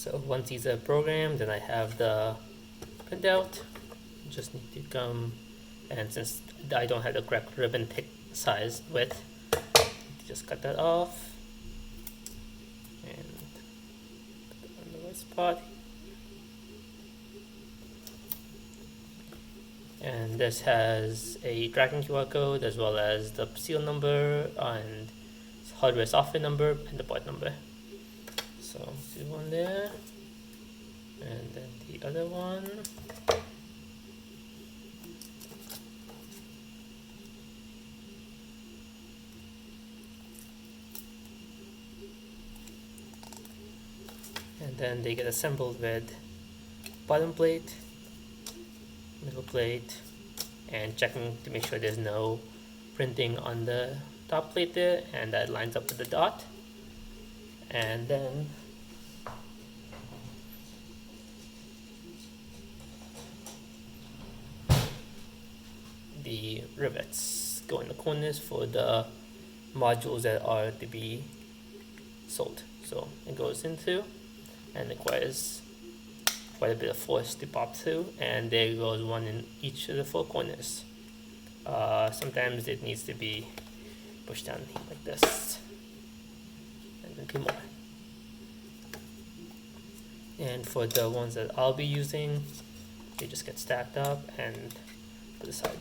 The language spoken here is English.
So once these are programmed, then I have the printout. Just need to come, and since I don't have the correct ribbon thick size width, just cut that off and put it on the right spot. And this has a tracking QR code as well as the serial number and hardware software number and the part number. So do one there and then the other one. And then they get assembled with bottom plate, middle plate, and checking to make sure there's no printing on the top plate there, and that lines up with the dot. And then the rivets go in the corners for the modules that are to be sold. So it goes into and requires quite a bit of force to pop through, and there goes one in each of the four corners. Sometimes it needs to be pushed down like this, and then two more. And for the ones that I'll be using, they just get stacked up and put aside.